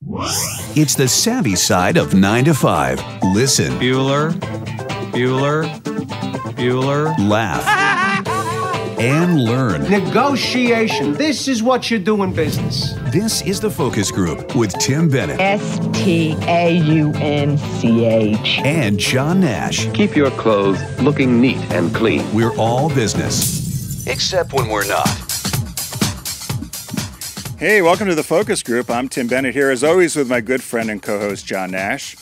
It's the savvy side of 9 to 5. Listen. Bueller. Laugh. And learn. Negotiation. This is what you do in business. This is The Focus Group with Tim Bennett. Staunch. And John Nash. Keep your clothes looking neat and clean. We're all business. Except when we're not. Hey, welcome to The Focus Group. I'm Tim Bennett here, as always, with my good friend and co-host, John Nash.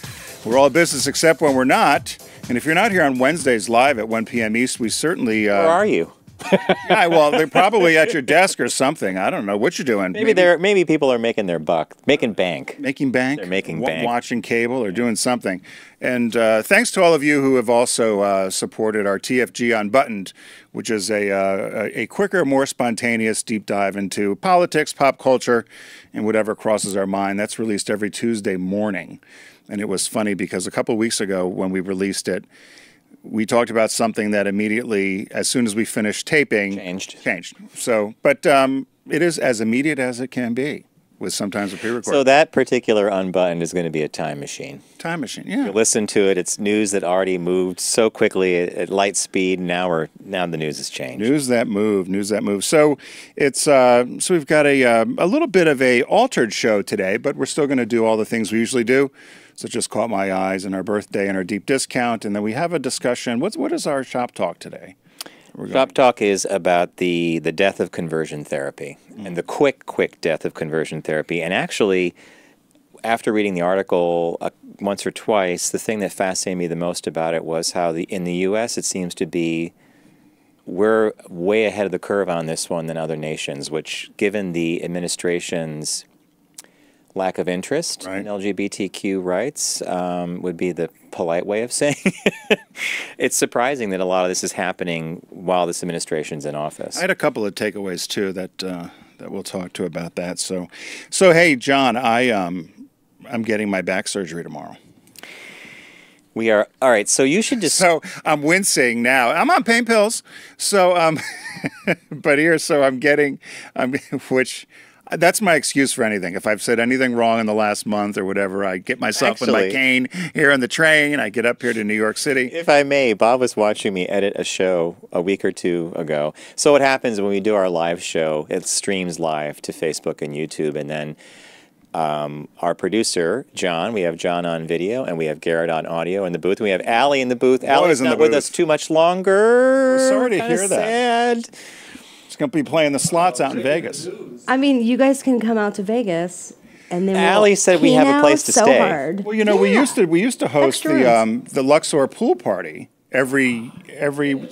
We're all business except when we're not. And if you're not here on Wednesdays live at 1 p.m. East, we certainly... Where are you? Yeah, well, they're probably at your desk or something. I don't know what you're doing. Maybe people are making their buck, making bank. Making bank? They're making bank. Watching cable or doing something. And thanks to all of you who have also supported our TFG Unbuttoned, which is a quicker, more spontaneous deep dive into politics, pop culture, and whatever crosses our mind. That's released every Tuesday morning. And it was funny because a couple of weeks ago when we released it, we talked about something that immediately, as soon as we finished taping, changed. So, but it is as immediate as it can be, with sometimes a pre-recording. So that particular Unbuttoned is going to be a time machine. Time machine, yeah. You listen to it. It's news that already moved so quickly at light speed. Now the news has changed. News that move. So it's so we've got a little bit of a altered show today, but we're still going to do all the things we usually do. So it just caught my eyes, and our birthday and our deep discount, and then we have a discussion. What is our shop talk today? Shop talk is about the death of conversion therapy and the quick death of conversion therapy. And actually, after reading the article once or twice, the thing that fascinated me the most about it was how in the U.S. it seems to be we're way ahead of the curve on this one than other nations, which, given the administration's lack of interest in LGBTQ rights, would be the polite way of saying it. It's surprising that a lot of this is happening while this administration's in office. I had a couple of takeaways too that we'll talk to about that. So hey, John, I'm getting my back surgery tomorrow. We are all right. So you should just. So I'm wincing now. I'm on pain pills. So but which. That's my excuse for anything. If I've said anything wrong in the last month or whatever, I get myself with my cane here on the train. I get up here to New York City. If I may, Bob was watching me edit a show a week or two ago. So what happens when we do our live show, it streams live to Facebook and YouTube. And then our producer, John, we have John on video, and we have Garrett on audio in the booth. And we have Allie in the booth. Allie's not with us too much longer. We're sorry to hear that. Sad. Going to be playing the slots out in Vegas. I mean, you guys can come out to Vegas, and then Allie said we have a place to stay. Hard. Well, you know, we used to host the Luxor pool party every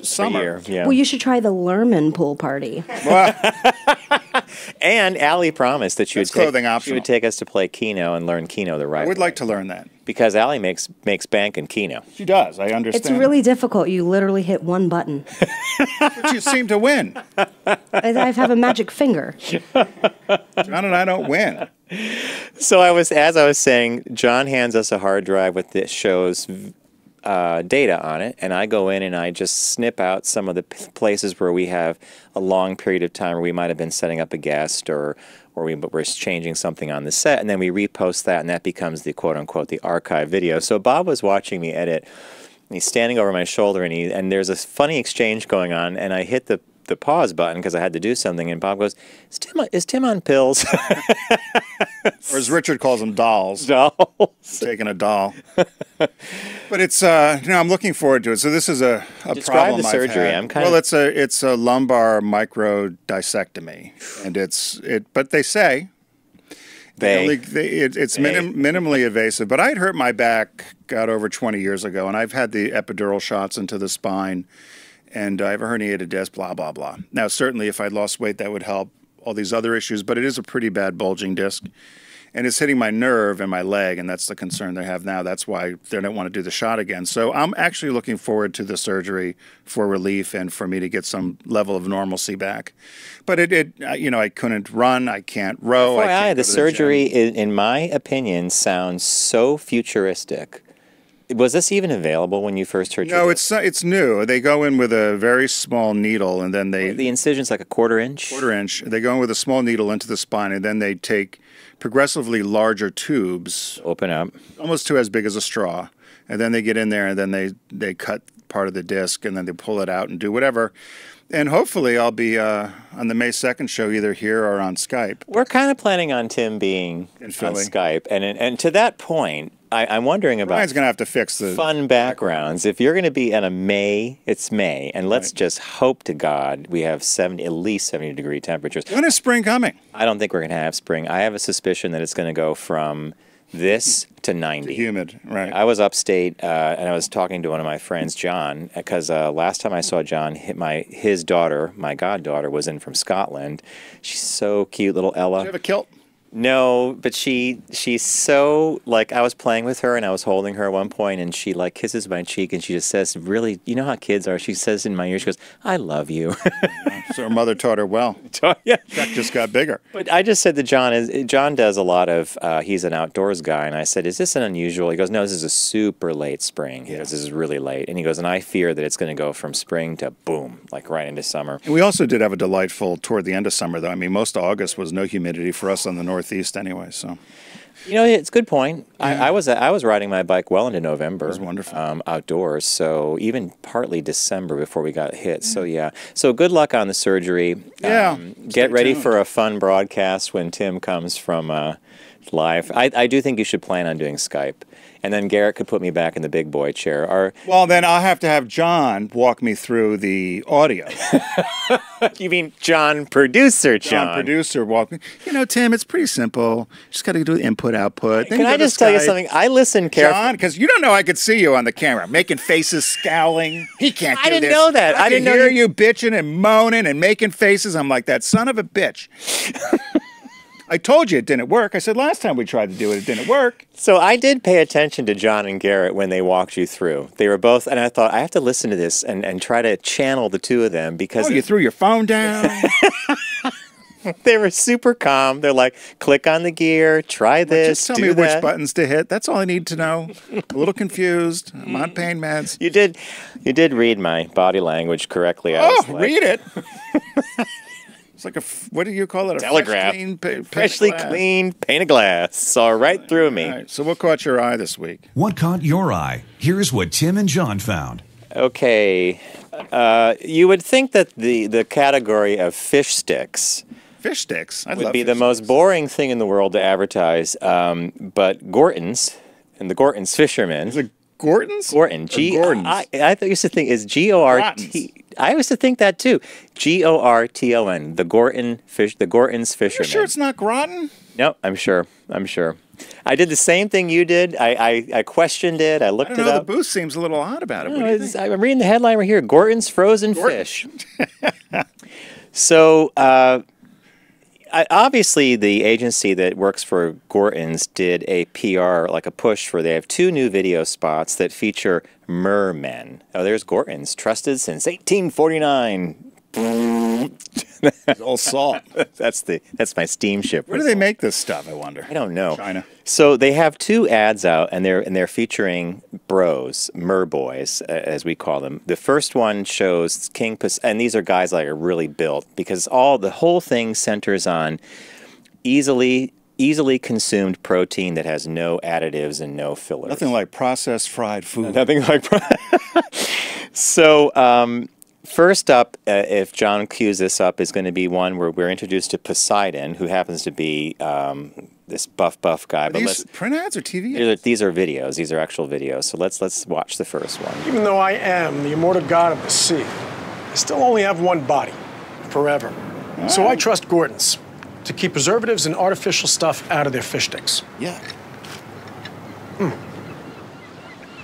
summer. Yeah. Well, you should try the Lerman pool party. And Allie promised that she would take us to play Keno and learn Keno the right way. I would like to learn that. Because Allie makes bank in Keno. She does, I understand. It's really difficult. You literally hit one button. But you seem to win. I have a magic finger. John and I don't win. So as I was saying, John hands us a hard drive with this show's data on it, and I go in and I just snip out some of the places where we have a long period of time where we might have been setting up a guest or we're changing something on the set, and then we repost that, and that becomes the quote-unquote the archive video. So Bob was watching me edit, and he's standing over my shoulder, and there's a funny exchange going on, and I hit the pause button because I had to do something, and Bob goes, is Tim on pills? Or as Richard calls them, dolls. Dolls. Taking a doll. But it's, I'm looking forward to it. So this is a Describe problem the surgery. I've had. It's a lumbar microdiscectomy, and but they say it's minimally invasive. But I'd hurt my back over 20 years ago, and I've had the epidural shots into the spine, and I have a herniated disc, blah, blah, blah. Now, certainly if I'd lost weight, that would help all these other issues, but it is a pretty bad bulging disc. And it's hitting my nerve and my leg, and that's the concern they have now. That's why they don't want to do the shot again. So I'm actually looking forward to the surgery for relief and for me to get some level of normalcy back. But I couldn't run, I can't row. The surgery, in my opinion, sounds so futuristic. Was this even available when you first heard? No, it's new. They go in with a very small needle, and then the incision's like a quarter inch. Quarter inch. They go in with a small needle into the spine, and then they take progressively larger tubes, Open up. almost two as big as a straw. And then they get in there and then they cut part of the disc and then they pull it out and do whatever. And hopefully I'll be on the May 2nd show either here or on Skype. We're kind of planning on Tim being In on Philly. Skype. And to that point, I'm wondering about Ryan's going to have to fix the fun backgrounds. If you're going to be in a May, it's May. And let's just hope to God we have at least 70-degree temperatures. When is spring coming? I don't think we're going to have spring. I have a suspicion that it's going to go from this to 90. Humid, right. I was upstate, and I was talking to one of my friends, John, because last time I saw John, his daughter, my goddaughter, was in from Scotland. She's so cute, little Ella. Do you have a kilt? No, but she's so, like, I was playing with her and I was holding her at one point and she, like, kisses my cheek and she just says, really, you know how kids are? She says in my ear, she goes, I love you. So her mother taught her well. Yeah. Chuck just got bigger. But I just said to John does a lot of, he's an outdoors guy, and I said, is this an unusual? He goes, no, this is a super late spring. He goes, this is really late. And he goes, and I fear that it's going to go from spring to boom, like right into summer. We also did have a delightful toward the end of summer, though. I mean, most of August was no humidity for us on the Northeast anyway, so. You know, it's a good point. I was riding my bike well into November. It was wonderful. Outdoors, so even partly December before we got hit. So yeah. So good luck on the surgery. Yeah. Get ready tuned. for a fun broadcast when Tim comes from live. I do think you should plan on doing Skype. And then Garrett could put me back in the big boy chair. Well, then I'll have to have John walk me through the audio. You mean John, producer John? John, producer, walk me. You know, Tim, it's pretty simple. Just got to do input, output. Then Can you I go to just tell you Skype. something? I listen carefully. John, because you don't know I could see you on the camera, making faces, scowling. He can't do I didn't this. know that. I didn't know hear you- you bitching and moaning and making faces. I'm like, that son of a bitch. I told you it didn't work. I said last time we tried to do it, it didn't work. So I did pay attention to John and Garrett when they walked you through. They were both, and I thought, I have to listen to this and try to channel the two of them because Oh, you threw your phone down. they were super calm. They're like, click on the gear, try this, Just tell do me that. which buttons to hit. That's all I need to know. A little confused. I'm on pain meds. You did read my body language correctly. I Oh, was like, read it. It's like what do you call it? A Telegraph. Freshly Freshly clean pane of glass. Saw right through me. All right, so what caught your eye this week? What caught your eye? Here's what Tim and John found. Okay. You would think that the category of fish sticks Fish sticks. I would love be the fish most sticks. boring thing in the world to advertise. But Gorton's and the Gorton's fishermen. Is it Gorton's? Gorton. Gordon's? I used to think is G-O-R-T. I used to think that too. G-O-R-T-O-N. The Gorton's You fishermen. sure it's not Groton? No, I'm sure. I did the same thing you did. I questioned it. I I looked don't it know. The up. booth seems a little odd about it. What No, do you think? I'm reading the headline right here. Gorton's frozen fish. So, obviously, the agency that works for Gorton's did a PR, like a push for. They have 2 new video spots that feature mermen. Oh, there's Gorton's, trusted since 1849. It's all salt. That's my steamship. Where do they make this stuff, I wonder? I don't know. China. So they have 2 ads out, and they're featuring bros, Mer-Boys, as we call them. The first one shows and these are guys that are really built because the whole thing centers on easily consumed protein that has no additives and no fillers. Nothing like processed fried food. Nothing like. So. First up, if John cues this up, is going to be one where we're introduced to Poseidon, who happens to be this buff guy. Are these print ads or TV ads? These are videos. These are actual videos. So let's watch the first one. Even though I am the immortal god of the sea, I still only have one body, forever. So I trust Gorton's to keep preservatives and artificial stuff out of their fish sticks. Yeah.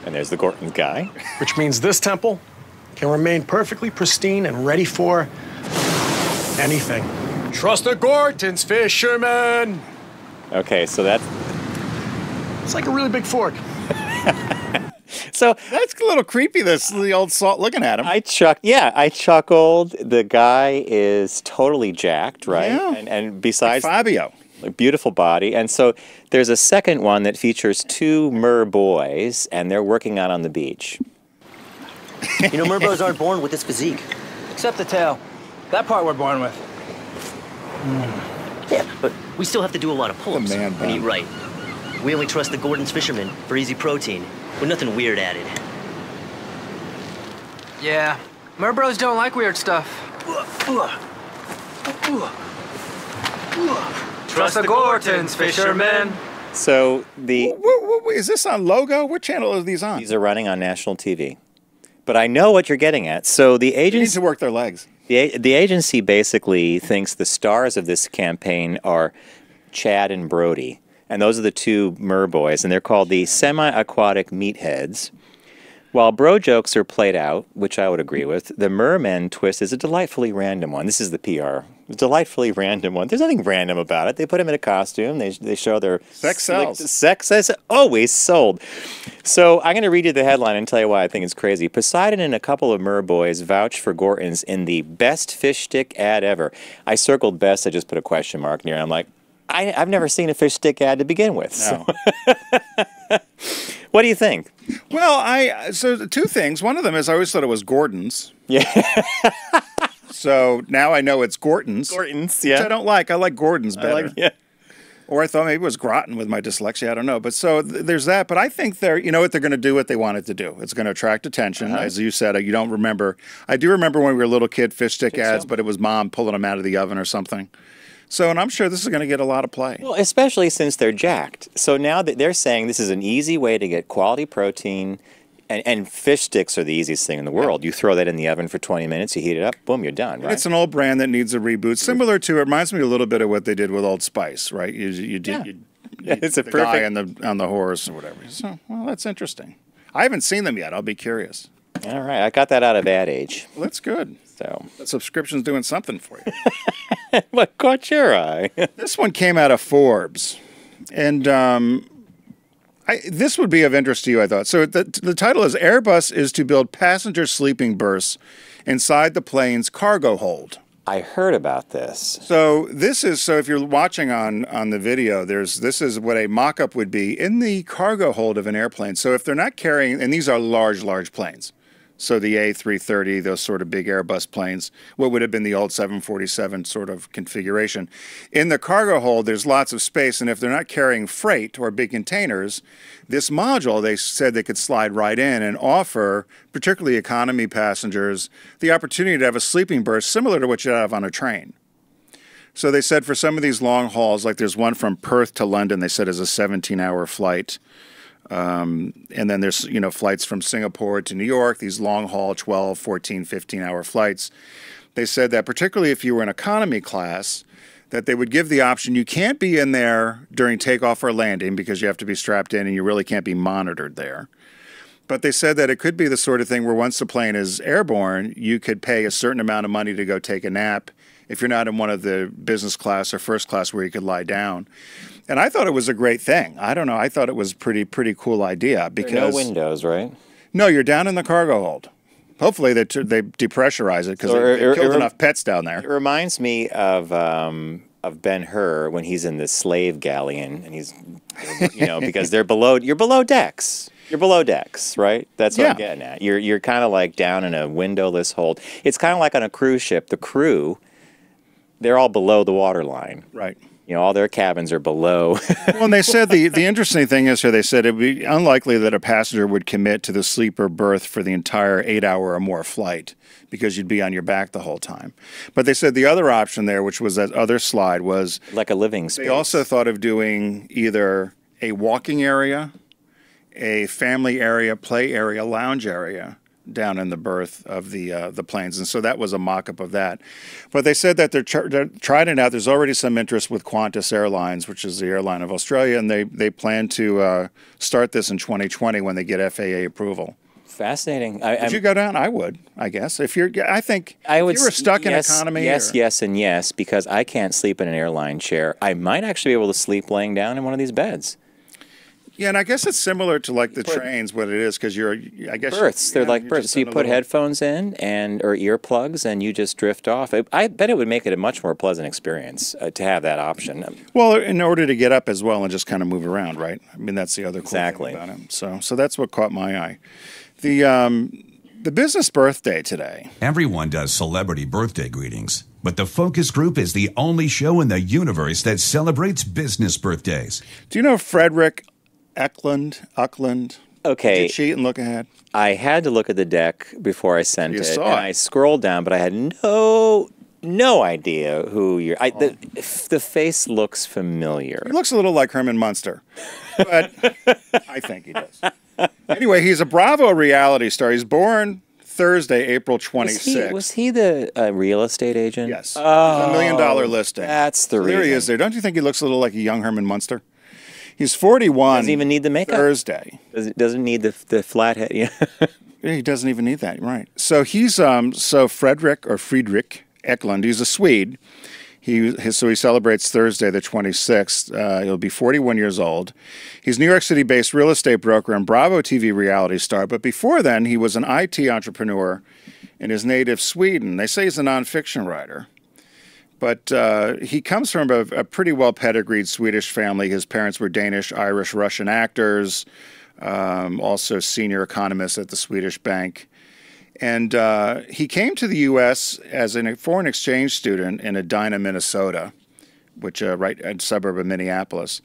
And there's the Gorton guy. Which means this temple can remain perfectly pristine and ready for anything. Trust the Gorton's, fishermen! Okay, so that's... It's like a really big fork. So That's a little creepy, the old salt looking at him. I chuckled. The guy is totally jacked, right? Yeah. And besides... Fabio. Like, beautiful body. And so there's a second one that features 2 Mer-Boys, and they're working out on the beach. You know, Mer-Bros aren't born with this physique. Except the tail. That part we're born with. Yeah, but We still have to do a lot of pull-ups man and eat bun. right. We only trust the Gorton's fishermen for easy protein, with nothing weird added. Yeah, Mer-Bros don't like weird stuff. Trust the Gortons, fishermen. So Is this on Logo? What channel are these on? these are running on national TV. But I know what you're getting at. So the They need agency, to work their legs. the agency basically thinks the stars of this campaign are Chad and Brody. And those are the two Mer-Boys, and they're called the semi-aquatic meatheads. While bro jokes are played out, which I would agree with, the mermen twist is a delightfully random one. This is the PR. A delightfully random one. There's nothing random about it. They put them in a costume. They show their Sex sells. Sex is always sold. So I'm going to read you the headline and tell you why I think it's crazy. Poseidon and a couple of Mer-Boys vouch for Gorton's in the best fish stick ad ever. I circled best. I just put a question mark near it. I'm like, I've never seen a fish stick ad to begin with. No. So. What do you think? Well, so two things. One of them is I always thought it was Gordon's. Yeah. So now I know it's Gorton's. Gorton's, Which I don't like. I like Gordon's better. Yeah. Or I thought maybe it was Groton with my dyslexia. I don't know. But so there's that. But I think you know what they're going to do, what they wanted to do. It's going to attract attention. As you said, you don't remember. I do remember when we were a little kid, fish stick ads, but it was mom pulling them out of the oven or something. So, and I'm sure this is going to get a lot of play. Well, especially since they're jacked. So now that they're saying this is an easy way to get quality protein, and fish sticks are the easiest thing in the world. You throw that in the oven for 20 minutes, you heat it up, boom, you're done, right? It's an old brand that needs a reboot. Similar to, it reminds me a little bit of what they did with Old Spice, right? It's a the perfect guy on the horse or whatever. So, well, that's interesting. I haven't seen them yet. I'll be curious. All right, I got that out of Ad Age. Well, that's good. So that subscription's doing something for you. What caught your eye? This one came out of Forbes, and this would be of interest to you, I thought. So the title is Airbus is to build passenger sleeping berths inside the plane's cargo hold. I heard about this. So if you're watching on the video, this is what a mock-up would be in the cargo hold of an airplane. So if they're not carrying, and these are large planes. So the A330, those sort of big Airbus planes, what would have been the old 747 sort of configuration. In the cargo hold, there's lots of space, and if they're not carrying freight or big containers, this module, they said they could slide right in and offer, particularly economy passengers, the opportunity to have a sleeping berth similar to what you have on a train. So they said for some of these long hauls, like there's one from Perth to London, they said is a 17-hour flight. And then there's, flights from Singapore to New York, these long haul 12, 14, 15-hour flights. They said that particularly if you were in economy class, that they would give the option. You can't be in there during takeoff or landing because you have to be strapped in and you really can't be monitored there. But they said that it could be the sort of thing where once the plane is airborne, you could pay a certain amount of money to go take a nap if you're not in one of the business class or first class where you could lie down. And I thought it was a great thing. I don't know. I thought it was a pretty cool idea because there are no windows, right? No, you're down in the cargo hold. Hopefully they depressure it because they killed enough pets down there. It reminds me of Ben-Hur when he's in the slave galleon and he's, because you're below decks. You're below decks, right? That's what I'm getting at. You're kind of like down in a windowless hold. It's kind of like on a cruise ship. The crew, they're all below the waterline. Right. All their cabins are below. Well, and they said the interesting thing is here, they said it would be unlikely that a passenger would commit to the sleeper berth for the entire 8-hour or more flight because you'd be on your back the whole time. But they said the other option there, which was that other slide, was like a living space. They also thought of doing either a walking area, a family area, play area, lounge area down in the berth of the planes. And so that was a mock-up of that. But they said that they're trying it out. There's already some interest with Qantas Airlines, which is the airline of Australia, and they plan to start this in 2020 when they get FAA approval. Fascinating. Would you go down? I would, I guess. If you were stuck in economy. Yes, and yes, because I can't sleep in an airline chair. I might actually be able to sleep laying down in one of these beds. Yeah, and I guess it's similar to like the trains, what it is, because berths. They're like berths. So you put headphones in or earplugs, and you just drift off. I bet it would make it a much more pleasant experience to have that option. Well, in order to get up as well and just kind of move around, right? I mean, that's the other cool thing about it. So that's what caught my eye. The business birthday today. Everyone does celebrity birthday greetings. But the focus group is the only show in the universe that celebrates business birthdays. Do you know Frederick Eklund? Okay. Did you cheat and look ahead? I had to look at the deck before I sent it. Saw and it. I scrolled down, but I had no idea who you're. The face looks familiar. He looks a little like Herman Munster, but I think he does. Anyway, he's a Bravo reality star. He's born Thursday, April 26th. Was he the real estate agent? Yes. Oh, $1 million listing. That's the reason. There he is there. Don't you think he looks a little like a young Herman Munster? He's 41. Doesn't even need the makeup. Thursday. Doesn't need the flat head. Yeah. Yeah, he doesn't even need that. Right. So he's Friedrich Eklund. He's a Swede. So he celebrates Thursday, the 26th. He'll be 41 years old. He's a New York City-based real estate broker and Bravo TV reality star. But before then, he was an IT entrepreneur in his native Sweden. They say he's a nonfiction writer. But he comes from a pretty well-pedigreed Swedish family. His parents were Danish, Irish, Russian actors, also senior economists at the Swedish bank. And he came to the U.S. as a foreign exchange student in Edina, Minnesota, which right a suburb of Minneapolis.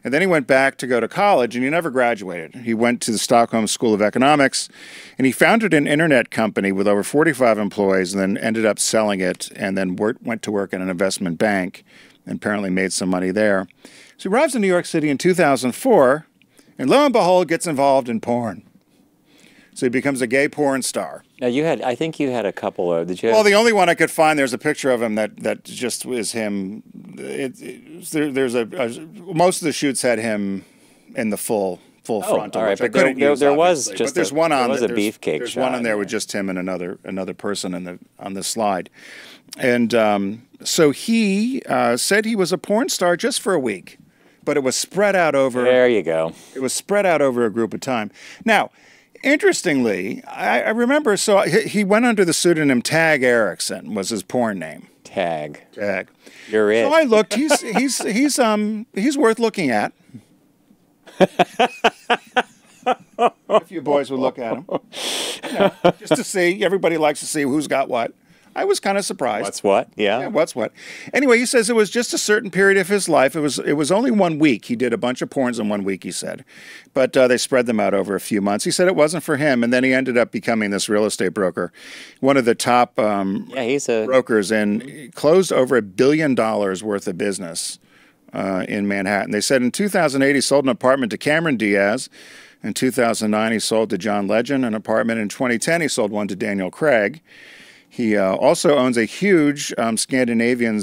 And then he went back to go to college, and he never graduated. He went to the Stockholm School of Economics, and he founded an internet company with over 45 employees, and then ended up selling it, and then went to work at an investment bank, and apparently made some money there. So he arrives in New York City in 2004, and lo and behold, gets involved in porn. So he becomes a gay porn star. Now I think you had a couple of. Did you? Well, the only one I could find, there's a picture of him that just is him. Most of the shoots had him in the full front. All right, but there was just. But there's one on. There was a beefcake. There's one on there with just him and another person on the slide, and so he said he was a porn star just for a week, but it was spread out over. There you go. It was spread out over a group of time. Now. Interestingly, I remember, so he went under the pseudonym Tag Erickson was his porn name. Tag. You're it. So I looked. He's worth looking at. If you boys would look at him, just to see. Everybody likes to see who's got what. I was kind of surprised. What's what? Yeah. What's what? Anyway, he says it was just a certain period of his life. It was only 1 week. He did a bunch of porns in 1 week, he said. But they spread them out over a few months. He said it wasn't for him, and then he ended up becoming this real estate broker, one of the top brokers, and closed over $1 billion worth of business in Manhattan. They said in 2008 he sold an apartment to Cameron Diaz. In 2009 he sold to John Legend an apartment. In 2010 he sold one to Daniel Craig. He also owns a huge Scandinavian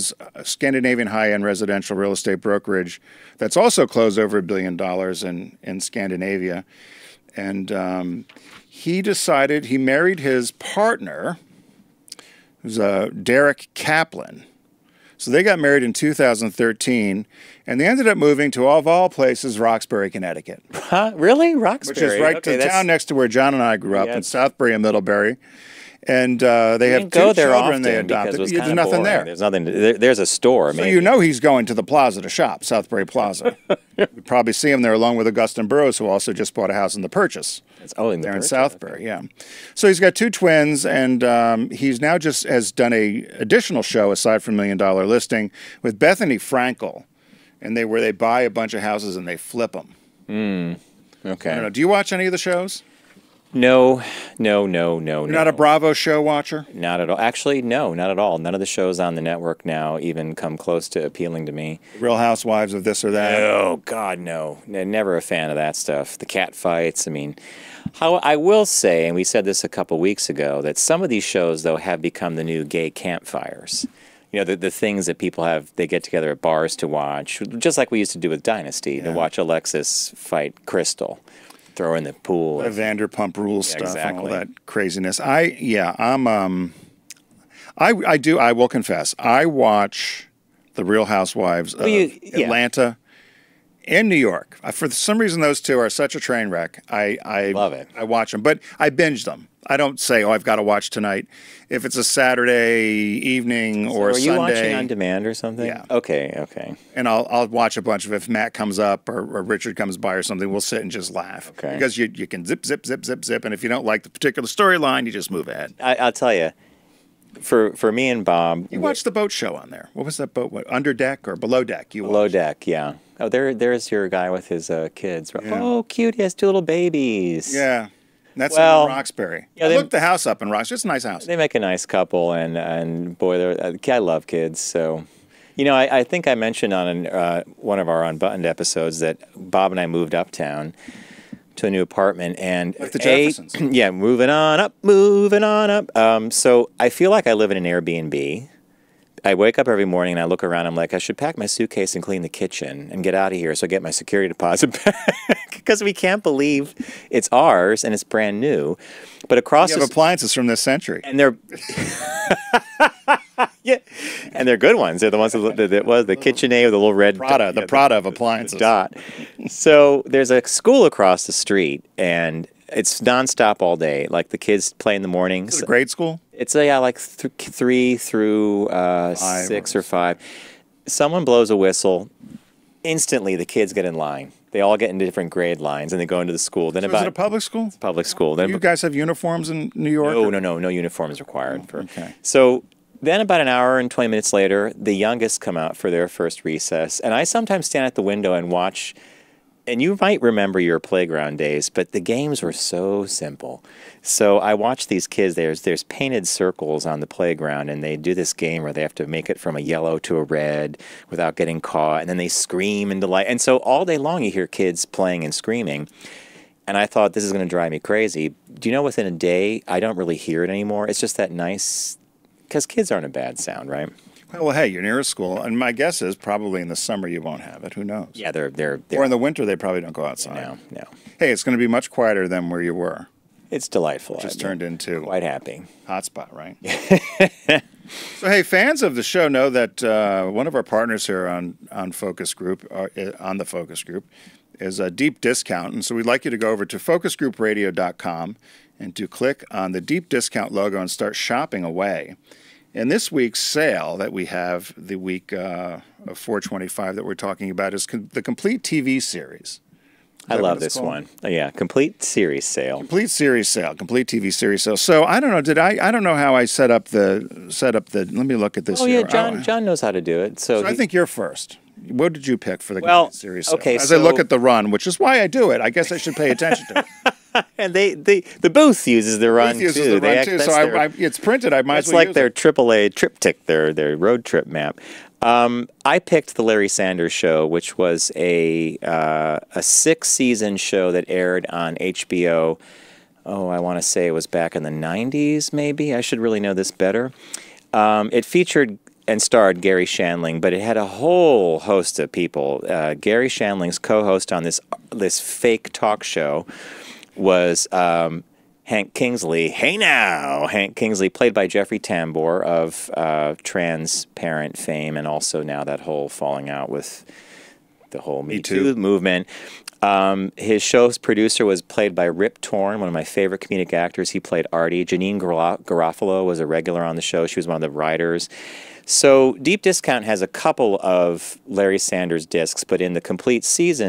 high-end residential real estate brokerage that's also closed over $1 billion in Scandinavia. And he married his partner, who's Derek Kaplan. So they got married in 2013, and they ended up moving to, of all places, Roxbury, Connecticut. Huh? Really? Roxbury? Which is right to the town next to where John and I grew up, in Southbury and Middlebury. And they have two children they adopted. There's nothing there. There's nothing. There's a store. So you know he's going to the plaza to shop, Southbury Plaza. You probably see him there along with Augustin Burroughs, who also just bought a house in the Purchase. In Southbury, yeah. So he's got two twins, and he's now has done a additional show aside from $1 Million Listing with Bethany Frankel, and where they buy a bunch of houses and they flip them. Okay. I don't know. Do you watch any of the shows? No. You're not a Bravo show watcher? Not at all. Actually, no, not at all. None of the shows on the network now even come close to appealing to me. Real Housewives of this or that? Oh, God, no. Never a fan of that stuff. The cat fights, I mean. I will say, and we said this a couple weeks ago, that some of these shows, though, have become the new gay campfires. You know, the things that people they get together at bars to watch, just like we used to do with Dynasty, to watch Alexis fight Crystal. Throw in the pool. The Vanderpump Rules stuff exactly. and all that craziness. I will confess, I watch The Real Housewives of Atlanta and New York. For some reason, those two are such a train wreck. I love it. I watch them, but I binge them. I don't say, oh, I've got to watch tonight. If it's a Saturday evening or a Sunday. Are you watching on demand or something? Yeah. Okay. And I'll watch a bunch of if Matt comes up or Richard comes by or something, we'll sit and just laugh. Okay. Because you can zip, and if you don't like the particular storyline, you just move ahead. I'll tell you, for me and Bob, You watched the boat show on there. What was that boat? What, Under Deck or Below Deck? You Below watched? Deck, yeah. Oh, there's your guy with his kids. Yeah. Oh, cute! He has 2 little babies. Yeah. That's Well, in Roxbury. yeah, I they- looked the house up in Roxbury. It's a nice house. They make a nice couple, and boy, I love kids. So, you know, I think I mentioned on one of our Unbuttoned episodes that Bob and I moved uptown to a new apartment, and Like the Jeffersons. yeah, moving on up. So I feel like I live in an Airbnb. I wake up every morning and I look around. I'm like, I should pack my suitcase and clean the kitchen and get out of here so I get my security deposit back because we can't believe it's ours and it's brand new. But across You have appliances from this century. and they're yeah, and they're good ones. They're the ones that was the KitchenAid with the little red Prada, the Prada of appliances. dot. So there's a school across the street, and it's nonstop all day. Like the kids play in the mornings. Is it a grade school? It's like 3 through 6 or 5. Someone blows a whistle, instantly the kids get in line. They all get into different grade lines, and they go into the school. Then So is it a public school? public school. Then You guys have uniforms in New York? no uniform is required for. okay. So then about an hour and 20 minutes later, the youngest come out for their first recess, and I sometimes stand at the window and watch. And you might remember your playground days, but the games were so simple. So I watch these kids. There's painted circles on the playground, and they do this game where they have to make it from a yellow to a red without getting caught, and then they scream and delight. And so all day long you hear kids playing and screaming. And I thought, this is going to drive me crazy. Do you know, within a day, I don't really hear it anymore. It's just that nice, because kids aren't a bad sound, right? Well, hey, you're near a school, and my guess is probably in the summer you won't have it. Who knows? Yeah, they're Or in the winter they probably don't go outside. no. Hey, it's going to be much quieter than where you were. It's delightful. Just I've turned been into quite happy. hotspot, right? So, hey, fans of the show know that one of our partners here on Focus Group, on the Focus Group, is a deep discount, and so we'd like you to go over to focusgroupradio.com and to click on the deep discount logo and start shopping away. And this week's sale that we have, the week of 425 that we're talking about, is the complete TV series. I love this one. Yeah, complete series sale. Complete series sale, complete TV series sale. So I don't know. I don't know how I set up the. Let me look at this. Oh here. yeah, John knows how to do it. So I think you're first. What did you pick for the complete series sale? okay, As I look at the run, which is why I do it, I guess I should pay attention to it. And the booth uses the run Booth uses too. the run too, so it's printed. I might as It's well like use their it. AAA triptych, their road trip map. I picked the Larry Sanders Show, which was a 6-season show that aired on HBO. Oh, I want to say it was back in the 90s, maybe. I should really know this better. It featured and starred Gary Shandling, but it had a whole host of people. Gary Shandling's co-host on this fake talk show was Hank Kingsley. Hey now! Hank Kingsley, played by Jeffrey Tambor of Transparent fame, and also now that whole falling out with the whole Me Too movement. His show's producer was played by Rip Torn, one of my favorite comedic actors. He played Artie. Janine Garofalo was a regular on the show. She was one of the writers. So Deep Discount has a couple of Larry Sanders discs, but in the complete series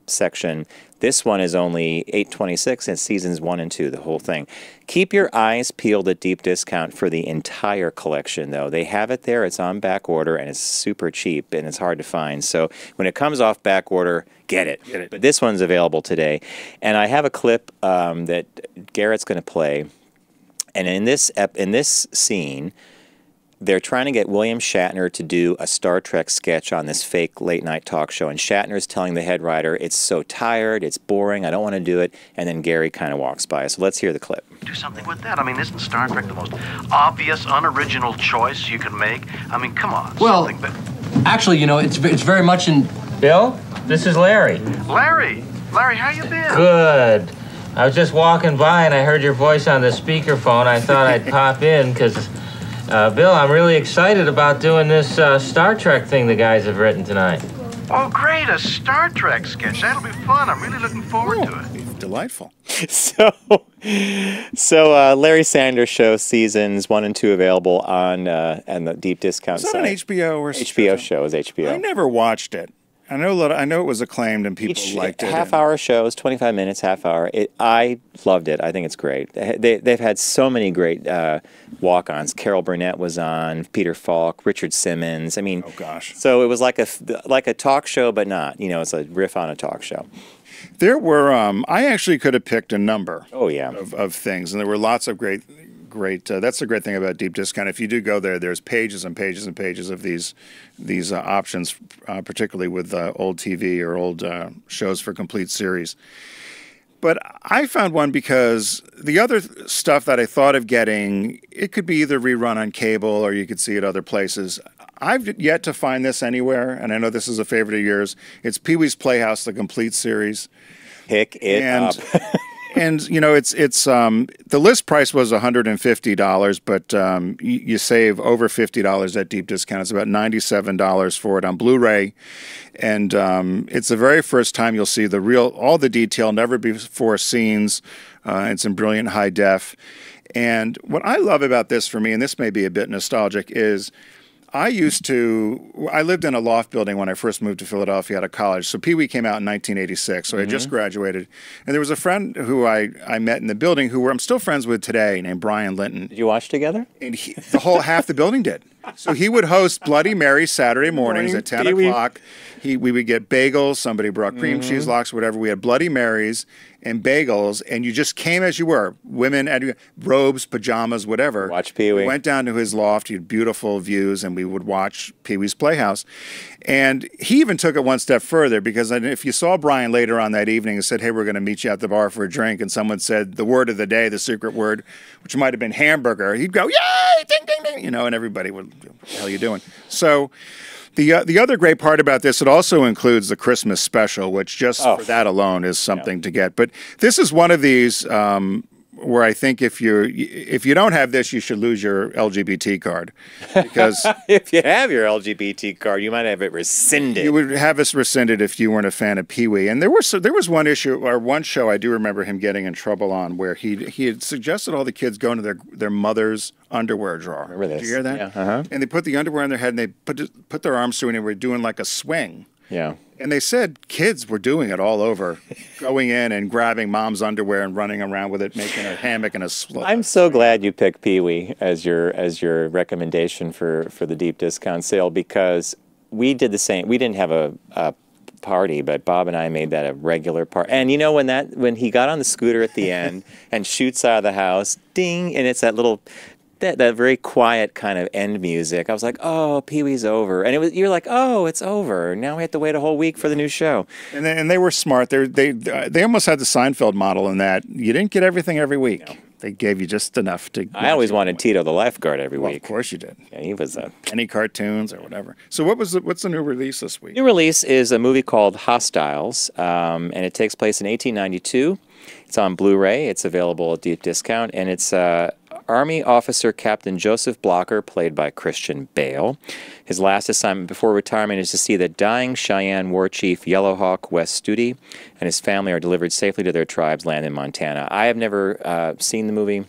section, this one is only $8.26 and seasons 1 and 2, the whole thing. Keep your eyes peeled at Deep Discount for the entire collection, though. They have it there. It's on back order, and it's super cheap, and it's hard to find. So when it comes off back order, get it. But this one's available today. And I have a clip that Garrett's going to play. And in this scene, they're trying to get William Shatner to do a Star Trek sketch on this fake late-night talk show. And Shatner's telling the head writer, it's so tired, it's boring, I don't want to do it. And then Gary kind of walks by. So let's hear the clip. Do something with that. I mean, isn't Star Trek the most obvious, unoriginal choice you can make? I mean, come on. Well, actually, you know, it's very much in... Bill, this is Larry. Larry, how you been? Good. I was just walking by and I heard your voice on the speakerphone. I thought I'd pop in because, Bill, I'm really excited about doing this Star Trek thing the guys have written tonight. Oh, great, a Star Trek sketch. That'll be fun. I'm really looking forward to it. Delightful. So Larry Sanders Show seasons 1 and 2 available on the Deep Discount Is that site. on HBO or HBO show is HBO. I never watched it. I know it was acclaimed and people liked it. Half-hour shows, 25 minutes, half hour. I loved it. I think it's great. They've had so many great walk-ons. Carol Burnett was on, Peter Falk, Richard Simmons. I mean, oh gosh. So it was like a talk show, but not. You know, it's a riff on a talk show. There were. I actually could have picked a number. Oh yeah. Of things, and there were lots of great. That's the great thing about Deep Discount. If you do go there, there's pages and pages and pages of these options, particularly with old TV or old shows for complete series. But I found one because the other stuff that I thought of getting, it could be either rerun on cable or you could see it other places. I've yet to find this anywhere, and I know this is a favorite of yours. It's Pee-wee's Playhouse, the complete series. Pick it up. And you know, it's the list price was $150, but you save over $50 at Deep Discount. It's about $97 for it on Blu-ray, and it's the very first time you'll see all the detail, never before scenes. It's in brilliant high def, and what I love about this for me, and this may be a bit nostalgic, is I lived in a loft building when I first moved to Philadelphia out of college. So Pee-wee came out in 1986. So I just graduated. And there was a friend who I met in the building who I'm still friends with today named Brian Linton. Did you watch together? And half the building did. So he would host Bloody Mary Saturday mornings at 10 o'clock. We would get bagels. Somebody brought cream cheese lox, whatever. We had Bloody Marys and bagels, and you just came as you were. Women, robes, pajamas, whatever. Watch Pee-wee. We went down to his loft. He had beautiful views, and we would watch Pee-wee's Playhouse. And he even took it one step further, because if you saw Brian later on that evening and said, hey, we're going to meet you at the bar for a drink, and someone said the word of the day, the secret word, which might have been hamburger, he'd go, yay, ding, ding, ding, you know, and everybody would, what the hell are you doing? So the other great part about this, it also includes the Christmas special, which just for that alone is something to get. But this is one of these where I think if you don't have this, you should lose your LGBT card, because if you have your LGBT card, you might have it rescinded. You would have us rescinded if you weren't a fan of Pee-wee. And there was one issue or one show I do remember him getting in trouble on, where he had suggested all the kids go into their mother's underwear drawer. Remember this? Did you hear that? Yeah. Uh-huh. And they put the underwear on their head and they put their arms through, and they were doing like a swing. Yeah. And they said kids were doing it all over, going in and grabbing mom's underwear and running around with it, making a hammock and a slip. I'm so glad you picked Pee-wee as your recommendation for the Deep Discount sale, because we did the same. We didn't have a party, but Bob and I made that a regular part. And you know, when he got on the scooter at the end and shoots out of the house, ding, and it's that little that very quiet kind of end music, I was like, oh, Pee-wee's over. And you're like, oh, it's over. Now we have to wait a whole week for the new show. And they were smart. They almost had the Seinfeld model in that you didn't get everything every week. No. They gave you just enough to... I always wanted Tito the lifeguard every week. Of course you did. Yeah, he was any cartoons or whatever. So what's the new release this week? New release is a movie called Hostiles, and it takes place in 1892. It's on Blu-ray. It's available at Deep Discount, and it's Army Officer Captain Joseph Blocker, played by Christian Bale. His last assignment before retirement is to see the dying Cheyenne War Chief Yellowhawk Wes Studi and his family are delivered safely to their tribes land in Montana. I have never seen the movie.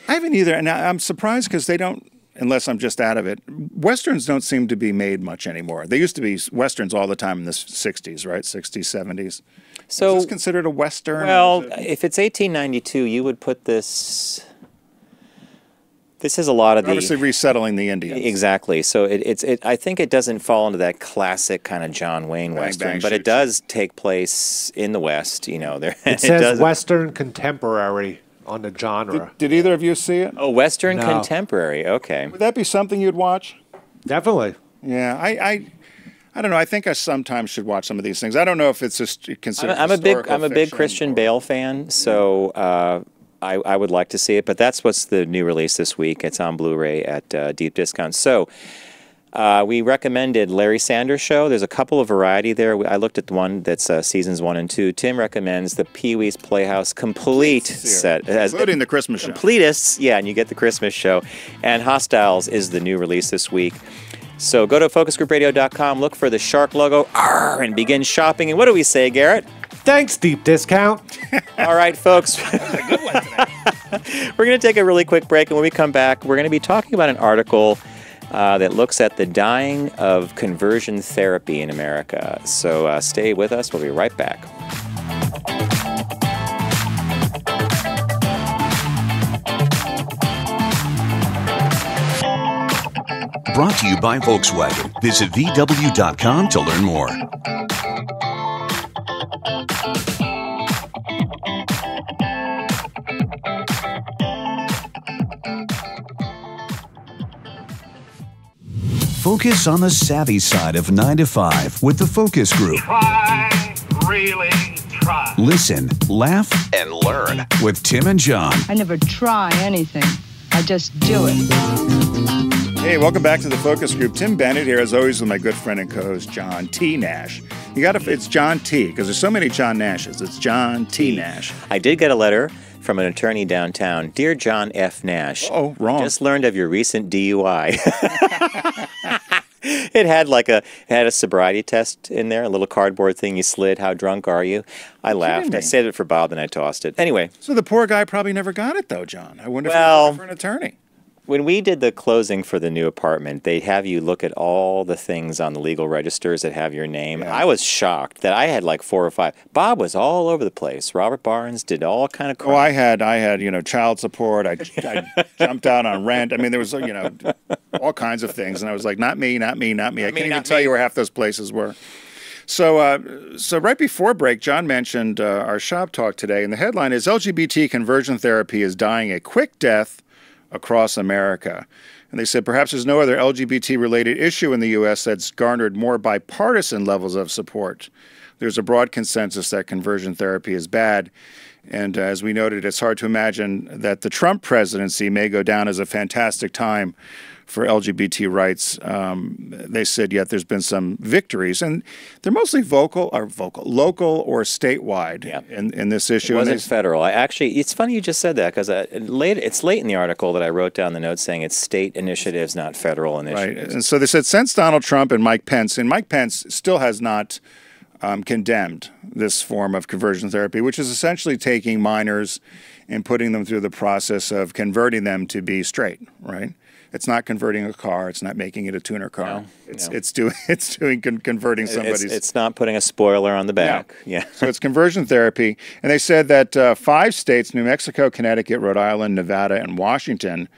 I haven't either, and I'm surprised because they don't, unless I'm just out of it, Westerns don't seem to be made much anymore. They used to be Westerns all the time in the 60s, right? 60s, 70s. So, is this considered a Western? Well, if it's 1892, you would put this... This is a lot of obviously resettling the Indians. Exactly. So I think it doesn't fall into that classic kind of John Wayne Western, but it does take place in the West. You know, it says Western contemporary on the genre. Did either of you see it? Oh, Western contemporary. Okay. Would that be something you'd watch? Definitely. Yeah, I don't know. I think I sometimes should watch some of these things. I don't know if it's just considered. I'm a big Christian Bale fan, so. I would like to see it, but that's what's the new release this week. It's on Blu-ray at Deep Discount. So we recommended Larry Sanders Show. There's a couple of variety there. I looked at the one that's seasons 1 and 2. Tim recommends the Pee-wee's Playhouse complete set. Including the Christmas show. Completists, yeah, and you get the Christmas show. And Hostiles is the new release this week. So go to focusgroupradio.com, look for the shark logo, and begin shopping. And what do we say, Garrett? Thanks, Deep Discount. All right, folks. That's a good one today. We're going to take a really quick break, and when we come back, we're going to be talking about an article that looks at the dying of conversion therapy in America. So stay with us. We'll be right back. Brought to you by Volkswagen. Visit VW.com to learn more. Focus on the savvy side of 9 to 5 with the Focus Group. Try, really try. Listen, laugh, and learn with Tim and John. I never try anything. I just do it. Hey, welcome back to the Focus Group. Tim Bennett here, as always, with my good friend and co-host, John T. Nash. It's John T, because there's so many John Nashes. It's John T. Nash. I did get a letter from an attorney downtown. Dear John F. Nash. Oh, wrong. Just learned of your recent DUI. It had a sobriety test in there, a little cardboard thing you slid. How drunk are you? I laughed. I saved it for Bob and I tossed it. Anyway. So the poor guy probably never got it, though, John. I wonder if he was for an attorney. When we did the closing for the new apartment, they have you look at all the things on the legal registers that have your name. Yeah. I was shocked that I had like 4 or 5. Bob was all over the place. Robert Barnes did all kind of crap. Oh, I had child support. I jumped out on rent. I mean, there was all kinds of things, and I was like, not me, not me, not me. I can't even tell you where half those places were. So right before break, John mentioned our shop talk today, and the headline is LGBT Conversion Therapy is dying a quick death across America. And they said perhaps there's no other LGBT-related issue in the U.S. that's garnered more bipartisan levels of support. There's a broad consensus that conversion therapy is bad. And as we noted, it's hard to imagine that the Trump presidency may go down as a fantastic time for LGBT rights. They said, yet there's been some victories, and they're mostly local or statewide in this issue. It wasn't federal. It's funny you just said that, because it's late in the article that I wrote down the note saying it's state initiatives, not federal initiatives. Right. And so they said since Donald Trump and Mike Pence still has not condemned this form of conversion therapy, which is essentially taking minors and putting them through the process of converting them to be straight, right? It's not converting a car. It's not making it a tuner car. It's converting somebody's. It's not putting a spoiler on the back. Yeah. So it's conversion therapy, and they said that 5 states: New Mexico, Connecticut, Rhode Island, Nevada, and Washington,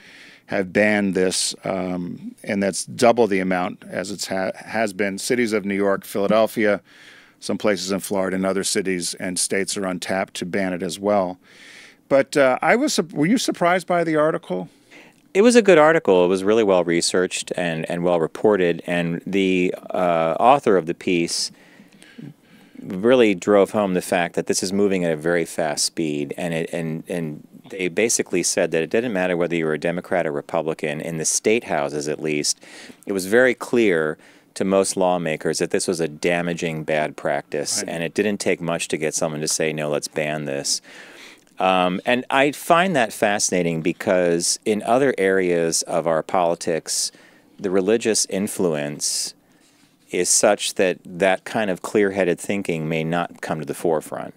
have banned this, and that's double the amount as it has been. Cities of New York, Philadelphia, some places in Florida, and other cities and states are untapped to ban it as well. But were you surprised by the article? It was a good article. It was really well researched and well reported, and the author of the piece really drove home the fact that this is moving at a very fast speed, and they basically said that it didn't matter whether you were a Democrat or Republican, in the state houses at least. It was very clear to most lawmakers that this was a damaging bad practice, and it didn't take much to get someone to say, no, let's ban this. And I find that fascinating because in other areas of our politics, the religious influence is such that that kind of clear-headed thinking may not come to the forefront.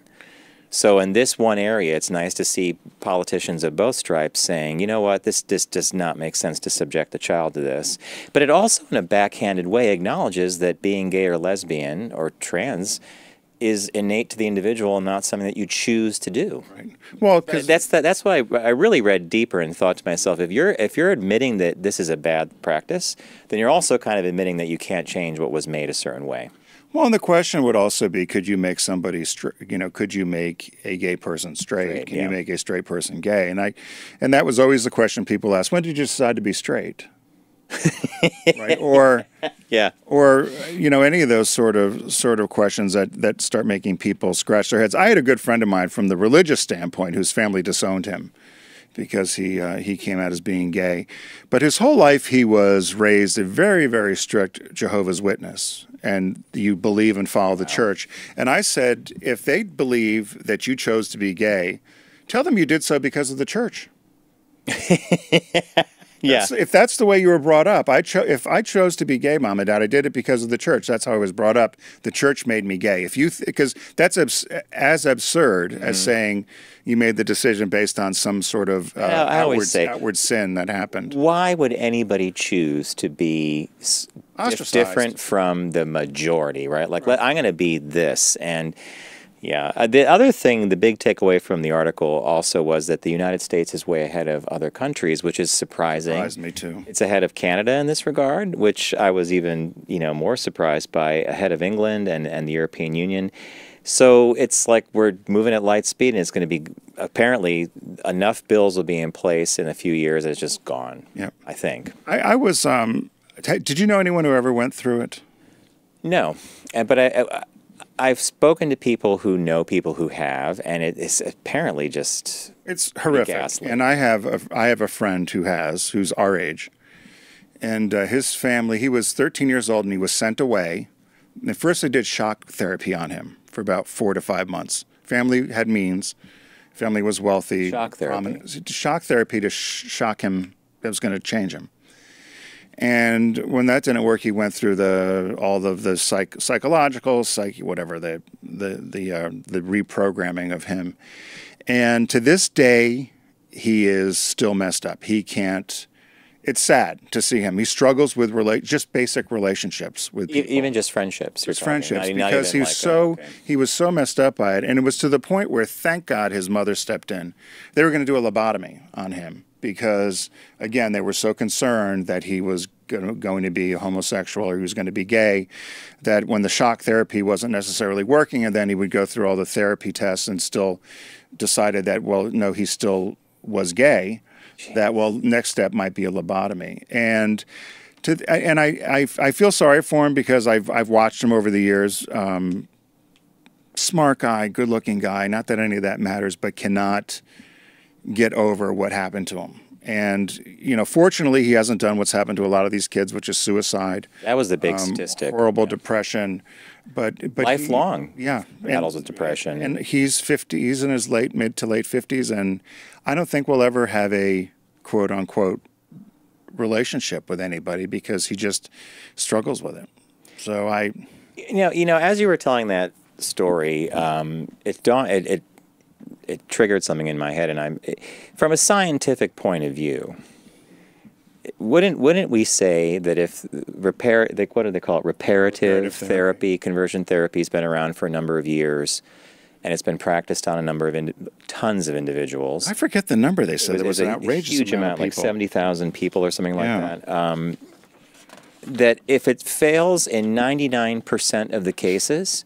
So in this one area, it's nice to see politicians of both stripes saying, you know what, this does not make sense to subject the child to this. But it also, in a backhanded way, acknowledges that being gay or lesbian or trans is innate to the individual and not something that you choose to do. Right. Well, that's why I really read deeper and thought to myself, if you're admitting that this is a bad practice, then you're also kind of admitting that you can't change what was made a certain way. Well, and the question would also be, could you make could you make a gay person straight? Can you make a straight person gay? And that was always the question people asked, when did you decide to be straight? Right? Or any of those sort of questions that start making people scratch their heads. I had a good friend of mine from the religious standpoint whose family disowned him because he came out as being gay, but his whole life he was raised a very, very strict Jehovah's Witness, and you believe and follow the church. And I said, if they believe that you chose to be gay, tell them you did so because of the church. If that's the way you were brought up, if I chose to be gay, Mom and Dad, I did it because of the church. That's how I was brought up. The church made me gay. Because that's as absurd as saying you made the decision based on some sort of outward sin that happened. Why would anybody choose to be different from the majority, right? Like, I'm going to be this. And yeah, the other thing, the big takeaway from the article also was that the United States is way ahead of other countries, which is surprising. Surprised me too. It's ahead of Canada in this regard, which I was even, more surprised by, ahead of England and the European Union. So it's like we're moving at light speed, and it's going to be, apparently, enough bills will be in place in a few years that it's just gone, I think. I was, did you know anyone who ever went through it? No, but I've spoken to people who know people who have, and it's apparently just it's horrific. Ghastly. And I have a friend who's our age, and his family. He was 13 years old, and he was sent away. And at first, they did shock therapy on him for about 4 to 5 months. Family had means. Family was wealthy. Shock therapy. Shock therapy to shock him. That was going to change him. And when that didn't work, he went through all of the psychological, whatever, the reprogramming of him. And to this day, he is still messed up. He can't. It's sad to see him. He struggles with just basic relationships with people. Even just friendships. Just friendships, because he was so messed up by it, and it was to the point where, thank God, his mother stepped in. They were going to do a lobotomy on him. Because, again, they were so concerned that he was going to be homosexual or he was going to be gay, that when the shock therapy wasn't necessarily working, and then he would go through all the therapy tests and still decided that, well, no, he still was gay, that, well, next step might be a lobotomy. And I feel sorry for him because I've watched him over the years. Smart guy, good-looking guy, not that any of that matters, but cannot get over what happened to him. And, fortunately, he hasn't done what's happened to a lot of these kids, which is suicide. That was the big statistic. Horrible depression. But lifelong. Battles with depression. And he's 50. He's in his mid to late 50s. And I don't think we'll ever have a quote unquote relationship with anybody because he just struggles with it. So as you were telling that story, it triggered something in my head, and from a scientific point of view, wouldn't we say that if what do they call it, reparative therapy, conversion therapy has been around for a number of years, and it's been practiced on a number of tons of individuals. I forget the number they said. It was an outrageous huge amount, like 70,000 people or something like that. That if it fails in 99% of the cases,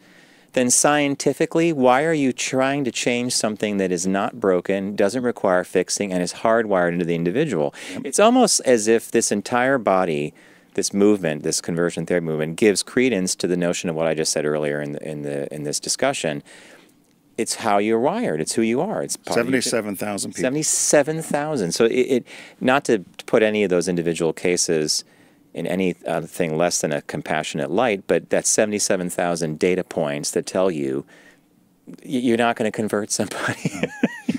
then scientifically, why are you trying to change something that is not broken, doesn't require fixing, and is hardwired into the individual? Yep. It's almost as if this entire body, this movement, this conversion therapy movement, gives credence to the notion of what I just said earlier in this discussion. It's how you're wired. It's who you are. It's 77,000 people. 77,000. So not to put any of those individual cases in anything less than a compassionate light, but that's 77,000 data points that tell you you're not going to convert somebody.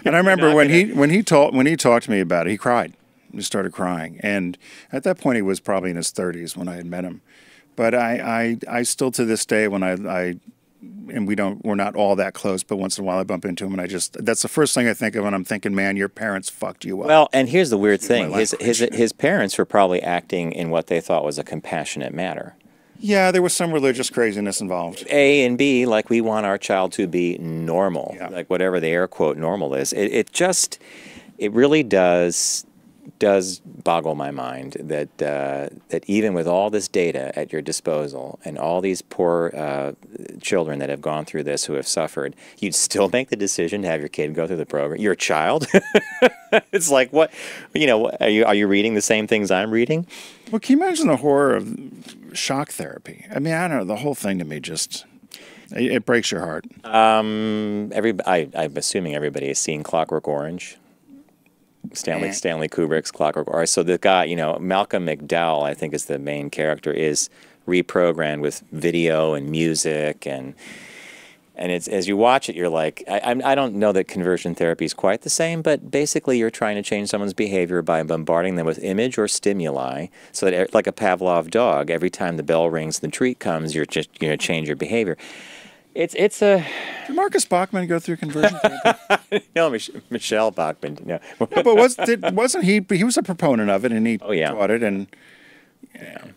And I remember when he talked to me about it, he cried. He started crying, and at that point he was probably in his 30s when I had met him. But I still to this day when we're not all that close, but once in a while I bump into him, and that's the first thing I think of when I'm thinking, man, your parents fucked you up. Well, and here's the weird thing: his parents were probably acting in what they thought was a compassionate manner. Yeah, there was some religious craziness involved. A and B, like we want our child to be normal, like whatever the air quote normal is. It really does boggle my mind that even with all this data at your disposal and all these poor children that have gone through this who have suffered, you'd still make the decision to have your kid go through the program. Your child? It's like, what? Are you reading the same things I'm reading? Well, can you imagine the horror of shock therapy? I mean, I don't know. The whole thing to me just it breaks your heart. I'm assuming everybody has seen Clockwork Orange. Stanley Kubrick's Clockwork Orange. So the guy, Malcolm McDowell, I think is the main character, is reprogrammed with video and music, and And it's as you watch it, you're like, I don't know that conversion therapy is quite the same, but basically you're trying to change someone's behavior by bombarding them with image or stimuli, so that like a Pavlov dog, every time the bell rings, the treat comes, you're just going to change your behavior. It's a. Did Marcus Bachmann go through conversion therapy? No, Michelle Bachmann. No, no, but wasn't he? He was a proponent of it, and he taught it, and. Yeah.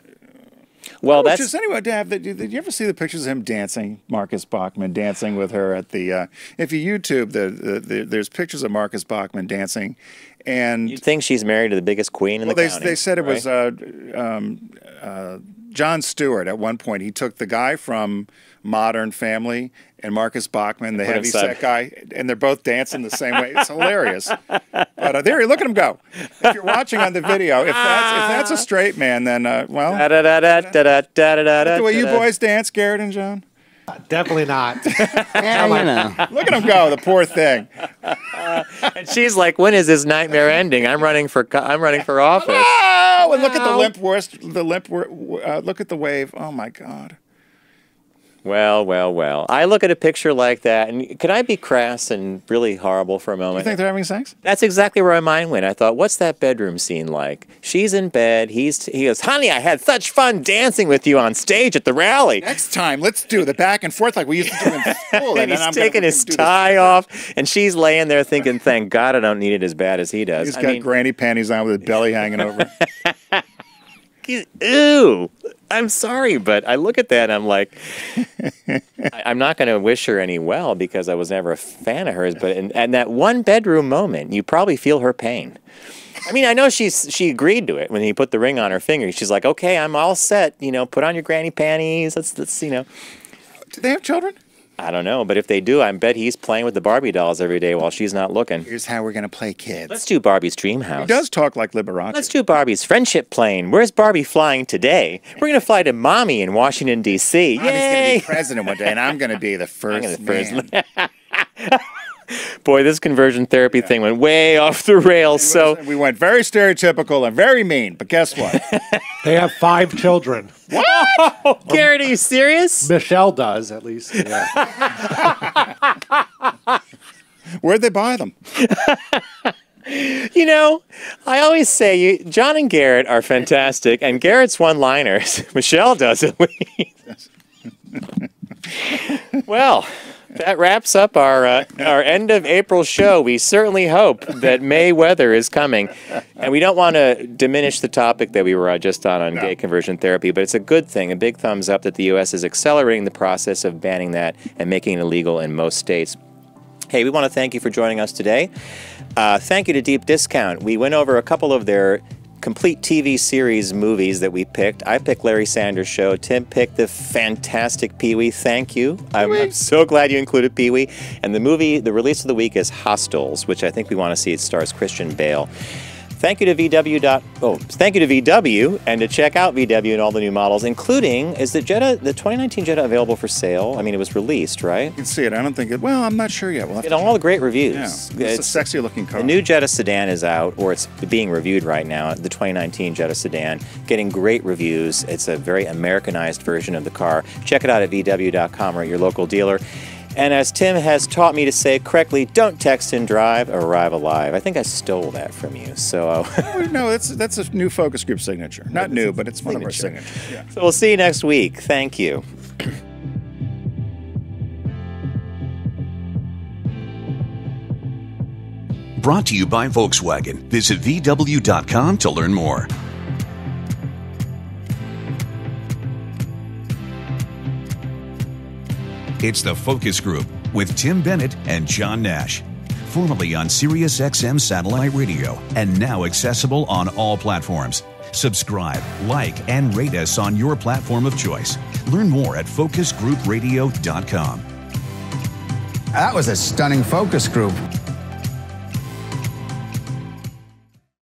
Well, that's just anyway. Did you ever see the pictures of him dancing? Marcus Bachmann dancing with her at the. If you YouTube, there's pictures of Marcus Bachmann dancing, and you'd think she's married to the biggest queen in the county. They said it right? was Jon Stewart. At one point, he took the guy from Modern Family and Marcus Bachmann, the heavyset guy, and they're both dancing the same way. It's hilarious. But there, look at him go. If you're watching on the video, if that's a straight man, then well, the way you boys dance, Garrett and John. Definitely not. Yeah, you know. Look at him go, the poor thing. And she's like, "When is this nightmare ending? I'm running for office." Oh, and look at the limp wrist. Look at the wave. Oh my God. Well. I look at a picture like that, and could I be crass and really horrible for a moment? You think they're having sex? That's exactly where my mind went. I thought, what's that bedroom scene like? She's in bed. He goes, "Honey, I had such fun dancing with you on stage at the rally. Next time, let's do the back and forth like we used to do in school." And he's taking his tie off, and she's laying there thinking, thank God I don't need it as bad as he does. He's got granny panties on with his belly hanging over. Ew. I'm sorry, but I look at that and I'm like, I'm not going to wish her any well because I was never a fan of hers. But in that one bedroom moment, you probably feel her pain. I mean, I know she agreed to it when he put the ring on her finger. She's like, okay, I'm all set. You know, put on your granny panties. Let's you know. Do they have children? I don't know, but if they do, I bet he's playing with the Barbie dolls every day while she's not looking. Here's how we're going to play kids. Let's do Barbie's dream house. He does talk like Liberace. Let's do Barbie's friendship plane. Where's Barbie flying today? We're going to fly to Mommy in Washington, D.C. Mommy's going to be president one day, and I'm going to be the first man. Boy, this conversion therapy thing went way off the rails. So we went very stereotypical and very mean, but guess what? They have 5 children. What? Garrett, are you serious? Michelle does, at least. Yeah. Where'd they buy them? You know, I always say John and Garrett are fantastic, and Garrett's one-liners. Michelle does at least. Well, that wraps up our end of April show. We certainly hope that May weather is coming. And we don't want to diminish the topic that we were just on gay conversion therapy, but it's a good thing, a big thumbs up that the U.S. is accelerating the process of banning that and making it illegal in most states. Hey, we want to thank you for joining us today. Thank you to Deep Discount. We went over a couple of their complete TV series movies that we picked. I picked Larry Sanders Show. Tim picked the fantastic Pee-wee. Thank you. I'm so glad you included Pee-wee. And the release of the week is Hostiles, which I think we want to see. It stars Christian Bale. Thank you to VW, and to check out VW and all the new models, including, is the 2019 Jetta available for sale? I mean, it was released, right? You can see it. I don't think it, well, I'm not sure yet. We'll have all the great reviews. Yeah. It's a sexy looking car. The new Jetta sedan is out, or it's being reviewed right now, the 2019 Jetta sedan, getting great reviews. It's a very Americanized version of the car. Check it out at VW.com or at your local dealer. And as Tim has taught me to say correctly, don't text and drive, arrive alive. I think I stole that from you. So no, that's a new focus group signature. Not new, but it's one of our signatures. Yeah. So we'll see you next week. Thank you. Brought to you by Volkswagen. Visit VW.com to learn more. It's The Focus Group with Tim Bennett and John Nash. Formerly on Sirius XM Satellite Radio and now accessible on all platforms. Subscribe, like, and rate us on your platform of choice. Learn more at focusgroupradio.com. That was a stunning focus group.